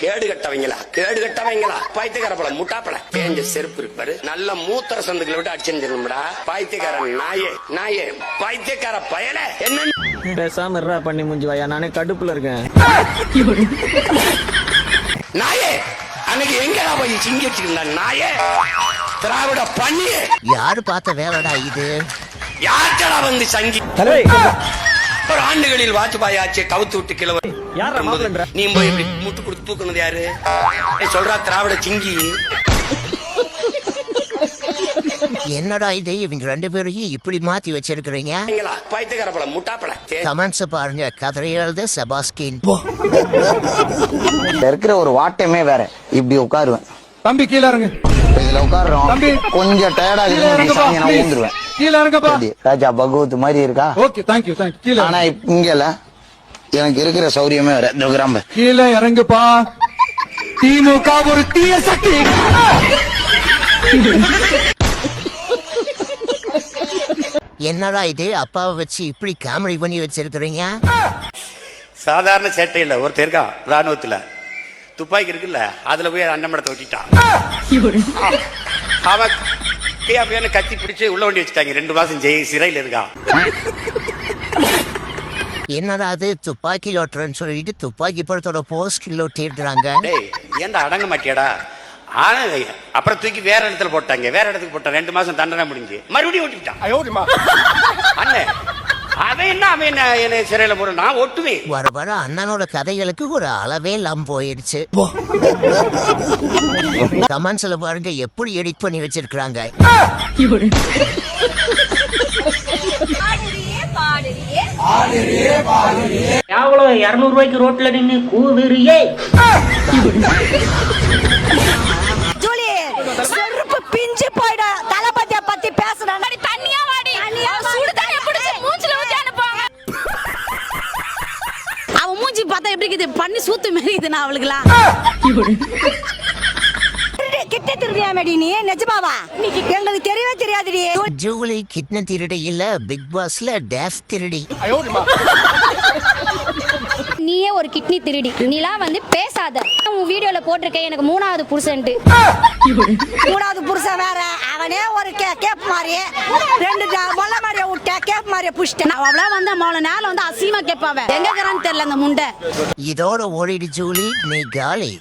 கேடு கட்டவங்களா பைத்தியக்கார முட்டாப்பட தேஞ்ச செருப்பு இருப்பாரு நல்ல மூத்திர சந்துக்களை விட்டு அடிச்சிருந்துடா பைத்தியக்காரன் நாயே பைத்தியக்கார பயல என்ன பேசாம இருடா பண்ணி முடிஞ்சு வாயா, நானே கடுப்புல இருக்கேன். நாயே அன்னைக்கு எங்கடா போய் சிங்கிட்டு இருந்தா நாயே திராவிட பண்ணி யாரு பார்த்த வேலைடா இது? யார்கடா வந்து சங்கி ஒரு ஆண்டுகளில் வாஜ்பாய் ஆட்சியை கவுத்து விட்டு கிழவர் நீ போய் முட்டு கொடுத்து தூக்குனது யாரு சொல்றா திராவிட சிங்கி. என்னடா இது, இவங்க ரெண்டு பேரையும் இப்படி மாத்தி வச்சிருக்கிறீங்க? பைத்தியக்கார முட்டாப்பட கமெண்ட்ஸ் பாருங்க. கதறி எழுத செபாஸ்கின் இருக்கிற ஒரு வாட்டமே வேற. இப்படி உட்காருவேன் தம்பி, கீழ இறங்கு. இதுல உட்காருறோம் கொஞ்சம் டயர்டா ஊந்துருவேன். ராஜா பகவத் மாதிரி இருக்கா? Okay, thank you. ஆனா இங்கல எனக்கு இருக்கிற சௌரியமே வேற. இந்த கிராம கீழே இறங்குப்பா. திமுக ஒரு தீய சக்தி. என்னடா இது, அப்பாவை வச்சு இப்படி காமெடி பண்ணி வச்சிருக்கிறீங்க? சாதாரண சேட்டை இல்ல, ஒருத்தர் இருக்கான் ராணுவத்துல துப்பாக்கி இருக்குல்ல, அதுல போய் அண்டமடத்தை ஒட்டிட்டான். அவன் கத்தி பிடிச்சு உள்ள வண்டி வச்சுட்டாங்க. 2 மாசம் சிறையில் இருக்கான். என்னடா அது, துப்பாக்கி ஓட்டுறன்னு சொல்லிட்டு துப்பாக்கி படத்தோட போஸ்டில் ஒட்டிடுறாங்க. ஏன்டா அடங்க மாட்டியாடா? ஆனா அப்புறம் தூக்கி வேற இடத்துல போட்டாங்க. வேற இடத்துக்கு போட்டான். 2 மாசம் தண்டனை முடிஞ்சு மறுபடியும் ஓட்டிட்டான். அண்ணே அவன் என்ன என்ன சிறையில போற நான் ஒட்டுவேன். வர வர அண்ணனோட கதைகளுக்கு ஒரு அளவே லம் போயிடுச்சு. கமெண்ட்ஸ்ல பாருங்க எப்படி எடிட் பண்ணி வச்சிருக்காங்க. எவ்வளவு 200 ரூபாய்க்கு ரோட்ல நின்னு கூவிரியே. ஜூலி செருப்பு பிஞ்சு போய்ட. தலபதிய பத்தி பேசுறாங்க. தண்ணியா வாடி. சுடு தண்ணி பிடிச்சு மூஞ்சில ஊத்தி அனுப்புவாங்க. அவ மூஞ்சி பார்த்தா எப்படி இருக்குது? பண்ணி சூத்து மாதிரி இதுனா அவளுக்குலாம். கிட்ட திருடியா மேடி நீ? நிஜமாவா? எங்களுக்கு தெரியவே தெரியாதுடி. ஜூலி கிட்ன திருடி இல்ல, பிக் பாஸ்ல டேஃப் திருடி. நீயே ஒரு கிட்னி திருடி. நீலாம் வந்து பேசாத. உன் வீடியோல போட்டிருக்க எனக்கு 3வது புருஷன்ட்டு. 3வது புருஷன் வேற. அவனே ஒரு கேப் மாதிரி 2 மொல்ல மாதிரியே விட்ட கேப் மாதிரியே புடிச்சிட்டேன். அவளா வந்து அவள நேல வந்து அசிமா கேப்பாவ. எங்க இருக்கறான்னு தெரியல அந்த முண்டை. இதோட ஓடிடு ஜூலி, நீ காலி.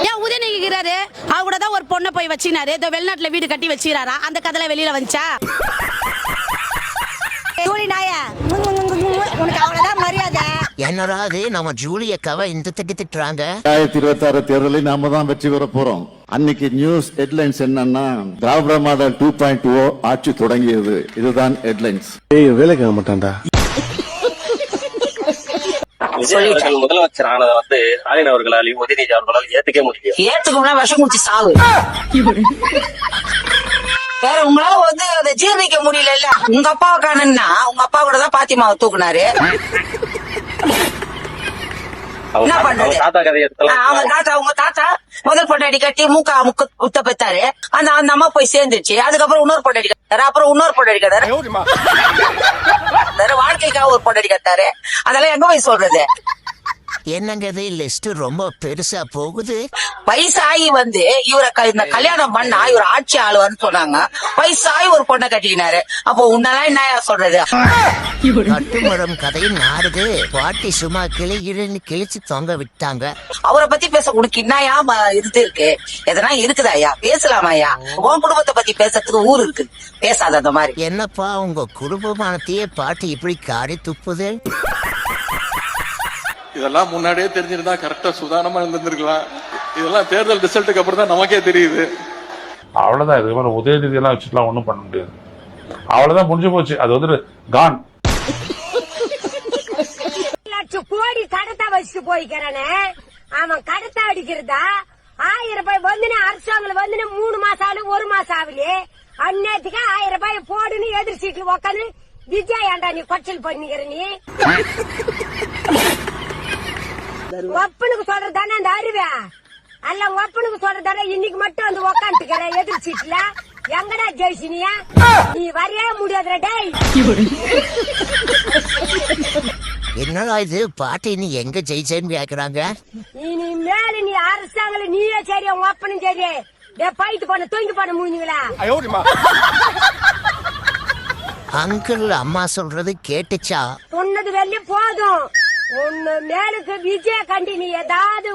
ஏன் உதயநிதிக்கிறாரு? அவ கூட தான் ஒரு பொண்ணை போய் வச்சினாரு. இந்த வெளிநாட்டுல வீடு கட்டி வச்சிராரா. அந்த கதையில வெளியில வந்துச்சா? ஜூலி நாயா உனக்கு அவ்வளவுதான் மரியாதை. என்னடா அது, நம்ம ஜூலிய கவ இந்த திட்டுறாங்க. 2026 தேர்தலில் நாம தான் வெற்றி பெற போறோம். அன்னைக்கு நியூஸ் ஹெட்லைன்ஸ் என்னன்னா, திராவிட மாடல் 2.0 ஆட்சி தொடங்கியது. இதுதான் ஹெட்லைன்ஸ். வேலைக்கு ஆக மாட்டான்டா. முதலமைச்சர் ஆனதை வந்து ஸ்டாலின் அவர்களாலையும் உதயநிதி அவர்களால் ஏத்துக்க முடியும். ஏத்துக்கணும்னா விஷம் குடிச்சு சாவு. வேற உங்களால வந்து அதை ஜீர்ணிக்க முடியல. உங்க அப்பாவை காணுன்னா உங்க அப்பா கூட தான் பாத்திமாவை தூக்குனாரு. என்ன பண்றது? உங்க தாத்தா முதல் பொண்டாடி கட்டி முத்த பெத்தாரு. அந்த அம்மா போய் சேர்ந்துச்சு. அதுக்கப்புறம் இன்னொரு பொண்டாடி கட்டாரு. அப்புறம் இன்னொரு பொண்டாடி கட்டாரு. வாழ்க்கைக்காக ஒரு பொண்டாடி கட்டாரு. அதெல்லாம் எங்க போய் சொல்றது? என்னங்க இது, லிஸ்ட் ரொம்ப பெருசா போகுது. வயசாகி வந்து இவரை இந்த கல்யாணம் பண்ணா இவர் ஆட்சி ஆளுவான்னு சொன்னாங்க. வயசாகி ஒரு பொண்ணை கட்டிக்கினாரு. அப்போ உன்னெல்லாம் என்ன சொல்றது? கட்டுமரம் கதை நாடுது. பாட்டி சும்மா கிழிச்சு தொங்க விட்டாங்க. அவரை பத்தி பேச உனக்கு என்னயா இருக்கு? எதனா இருக்குதாயா? பேசலாமாயா? உன் குடும்பத்தை பத்தி பேசுறதுக்கு ஊர் இருக்கு. பேசாத அந்த மாதிரி. என்னப்பா உங்க குடும்பமானத்தையே பாட்டி இப்படி காடி துப்புது? இதெல்லாம் முன்னாடியே தெரிஞ்சிருந்தா கரெக்டா சுதாரணமா இருந்திருக்கலாம். இதெல்லாம் தேர்தல் ரிசல்ட்டுக்கு அப்புறம் தான் நமக்கே தெரியுது. அவ்வளவுதான். இதுக்கு மேல உதயநிதி எல்லாம் வச்சுலாம் ஒண்ணும் பண்ண முடியாது. அவ்வளவுதான், முடிஞ்சு போச்சு. அது வந்து கான். கோடி கடத்தா வச்சுட்டு போய்க்கிறானே அவன் கடத்தா அடிக்கிறதா 1000 ரூபாய் வந்து அரசாங்கம் வந்து 3 மாசம் ஆளு 1 மாசம் ஆகலையே. அந்நேரத்துக்கு 1000 ரூபாய் போடுன்னு எதிர் சீட்டுல உக்காந்து விஜய் ஏண்டா நீ கொச்சல் பண்ணிக்கிற? நீ ஒப்பனுக்கு சொல்றதானே அந்த அறிவே அல்ல. ஒப்பனுக்கு சொல்றதானே இன்னைக்கு மட்டும் வந்து உக்காந்துக்கிற எதிர் சீட்ல. எங்கடா ஜெயிச்சினியா? நீ வரையே முடியாதுடா டேய். என்னடா இது பாட்டி நீ எங்க ஜெயிச்சேன்னு கேக்குறாங்க. இனிமேல நீ அரசாங்கல நீயே சரி உன் அப்பனும் சரி பைத்து பண்ண தூங்கி பண்ண முடிஞ்சுங்களா? அங்கிள் அம்மா சொல்றது கேட்டுச்சா? சொன்னது வெளிய போதும். ஒண்ணு மேலுக்கு விஜய கண்டி நீ ஏதாவது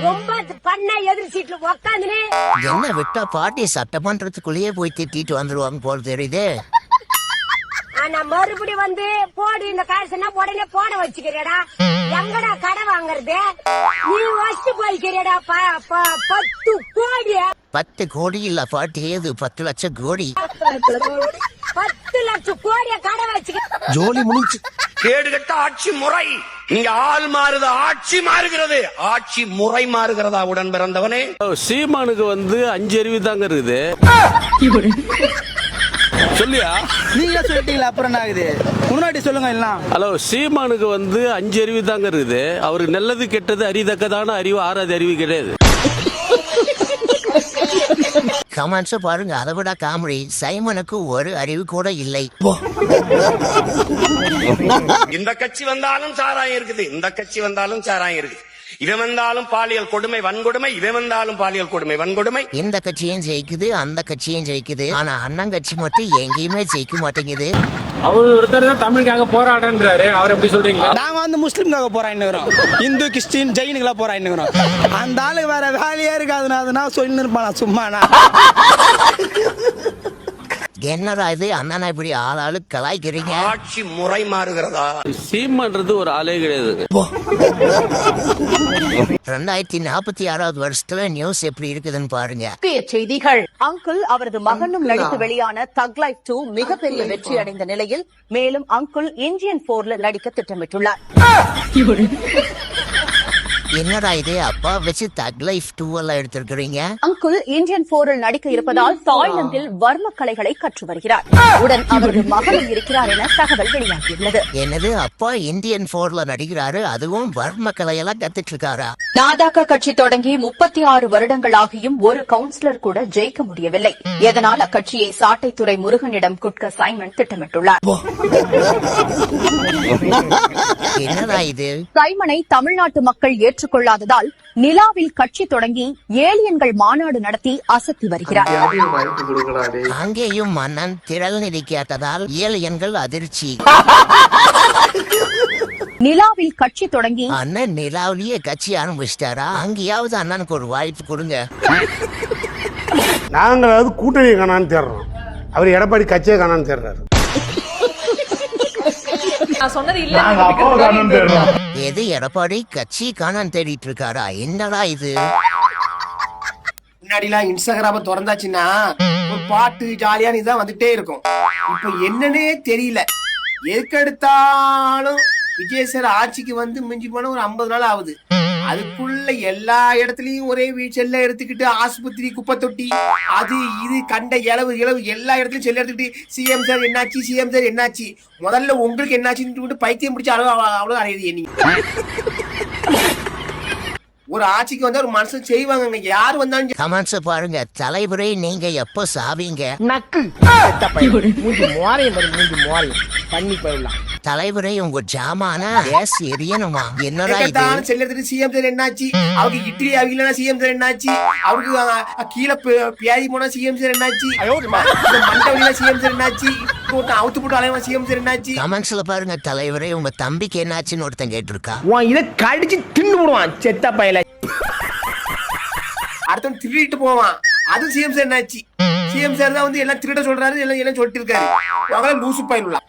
ரொம்ப பண்ண எதிர் சீட்ல உக்காந்துனே என்ன விட்டா பாட்டி சட்டமன்றத்துக்குள்ளேயே போய் திட்டிட்டு வந்துருவாங்க போல தெரியுது. ஆனா மறுபடி வந்து போடு இந்த காசுனா உடனே போட வச்சுக்கிறேடா. எங்கடா கடை வாங்குறது? நீ வச்சு போய்க்கிறேடா 10 கோடி. 10 கோடி இல்ல பாட்டி, இது 10 லட்சம் கோடி. 10 லட்சம் கோடிய கடை வச்சுக்க ஜோலி முடிஞ்சு. கேடுகட்ட ஆட்சி முறை. இங்க ஆள் மாறுது, ஆட்சி மாறுகிறது. ஆட்சி முறை மாறுகிறதா உடன் பிறந்தவனே? சீமானுக்கு வந்து 5 அறிவு தாங்க இருக்குது. சொல்லியா நீங்க சொல்லிட்டீங்களா, அப்புறம் என்ன ஆகுது? முன்னாடி சொல்லுங்க எல்லாம். ஹலோ, சீமானுக்கு வந்து 5 அறிவு தாங்க இருக்குது. அவருக்கு நல்லது கெட்டது அறிதக்கதான அறிவு 6வது அறிவு கிடையாது. கமெண்ட்ஸ் பாருங்க, அதை விட காமெடி. சைமனுக்கு ஒரு அறிவு கூட இல்லை. இந்த கட்சி வந்தாலும் சாராயம் இருக்குது, இந்த கட்சி வந்தாலும் சாராயம் இருக்குது. இவன் வந்தாலும் பாலியல் கொடுமை வன்கொடுமை, இவன் வந்தாலும் பாலியல் கொடுமை வன்கொடுமை. இந்த கட்சியும் ஜெயிக்குது, அந்த கட்சியும் ஜெயிக்குது. ஆனா அண்ணன் கட்சி மட்டும் எங்கேயுமே ஜெயிக்க மாட்டேங்குது. அவர் ஒருத்தர் தான் தமிழுக்காக போராடுறாரு, அவர் எப்படி சொல்றீங்க? நாங்க வந்து முஸ்லிம்காக போராடினுக்கிறோம், இந்து கிறிஸ்டின் ஜெயினுக்கெல்லாம் போராடினுக்கிறோம். அந்த ஆளுக்கு வேற வேலையே இருக்காதுன்னா அதனால சொல்லி இருப்பானா சும்மானா. என்னடா இது அண்ணா இப்படி ஆளாளு கலாய்க்கிறீங்க? ஆட்சி முறை மாறுகிறதா? சீமான்றது ஒரு ஆளே கிடையாது. 2046 வருஷத்துல நியூஸ் எப்படி இருக்குதுன்னு பாருங்க. செய்திகள். அங்குள் அவரது மகனும் நடித்து வெளியான தக் லைஃப் 2 மிகப்பெரிய வெற்றி அடைந்த நிலையில் மேலும் அங்குள் இந்தியன் 4ல நடிக்க திட்டமிட்டுள்ளார். என்னடா இது அப்பா வச்சு தக் லைஃப் 2 எல்லாம் எடுத்திருக்கிறீங்க? அங்குள் இந்தியன் 4ல் நடிக்க இருப்பதால் தாய்லாந்தில் வர்ம கலைகளை கற்று வருகிறார். உடன் அவரது மகனும் இருக்கிறார் என தகவல் வெளியாகியுள்ளது. என்னது அப்பா இந்தியன் 4ல நடிக்கிறாரு, அதுவும் வர்ம கலையெல்லாம் கத்துட்டு இருக்காரா? நாதாக கட்சி தொடங்கி 36 வருடங்களாகியும் ஒரு கவுன்சிலர் கூட ஜெயிக்க முடியவில்லை. இதனால் அக்கட்சியை சாட்டைத்துறை முருகனிடம் குட்க சைமன் திட்டமிட்டுள்ளார். என்னடா இது? சைமனை தமிழ்நாட்டு மக்கள் ஏற்றுக்கொள்ளாததால் நிலாவில் கட்சி தொடங்கி ஏலியன்கள் மாநாடு நடத்தி அசத்தி வருகிறார். அங்கேயும் மன்னன் திரள் நிதி கேட்டதால் ஏலியன்கள் அதிர்ச்சி. நிலாவில் கட்சி தொடங்கி அண்ணன் நிலாவிலேயே கட்சி ஆரம்பிச்சிட்டாரா? அங்கேயாவது அண்ணனுக்கு ஒரு வாய்ப்பு கொடுங்க. நாங்களாவது கூட்டணியை காணான்னு தேடுறோம், அவர் எடப்பாடி கட்சியை காணான்னு தேடுறாரு. எது எடப்பாடி கட்சி காணான்னு தேடிட்டு இருக்காரா? என்னடா இது? முன்னாடிலாம் இன்ஸ்டாகிராம திறந்தாச்சுன்னா ஒரு பாட்டு ஜாலியான இதான் வந்துட்டே இருக்கும். இப்ப என்னன்னே தெரியல. எதுக்கெடுத்தாலும் விஜய் சார் ஆட்சிக்கு வந்து மிஞ்சி போன ஒரு 50 நாள் ஆகுது. அதுக்குள்ள எல்லா இடத்துலயும் ஒரே வீச்செல்ல எடுத்துக்கிட்டு ஆஸ்பத்திரி குப்பை தொட்டி அது இது கண்ட இளவு எல்லா இடத்துலயும் செல்ல எடுத்துக்கிட்டு சிஎம் சார் என்னாச்சு, சிஎம் சார் என்னாச்சு, முதல்ல உங்களுக்கு என்னாச்சுன்னு பைத்தியம் பிடிச்ச அவ்வளவு அடையுது. நீங்க ஒரு ஆட்சிக்கு வந்தா ஒரு மனுஷன் செய்வாங்க, யாரு வந்தாலும். கமெண்ட்ஸ் பாருங்க, தலைவரே நீங்க எப்போ சாவீங்க? தலைவரே உங்க ஜாமான கேஸ் எரியணுமா? என்னடா இது? செல்லத்துக்கு சிஎம் சார் என்னாச்சு, அவருக்கு இட்லி அவிக்கலனா சிஎம் சார் என்னாச்சு, அவருக்கு கீழே பியாதி போனா சிஎம் சார் என்னாச்சு, மண்டவழியில சிஎம் சார் என்னாச்சு, அவுத்து போட்டு அலைவா சிஎம் சார் என்னாச்சு? கமெண்ட்ஸ்ல பாருங்க, தலைவரே உங்க தம்பிக்கு என்னாச்சுன்னு ஒருத்தன் கேட்டிருக்கா. இதை கடிச்சு தின்னு போடுவான் செத்த பையல. அடுத்தவன் திருடிட்டு போவான், அது சிஎம் சார் என்னாச்சு? சிஎம் சார் தான் வந்து எல்லாம் திருட சொல்றாரு, எல்லாம் சொல்லிட்டு இருக்காரு. லூசு பயிலுலாம்.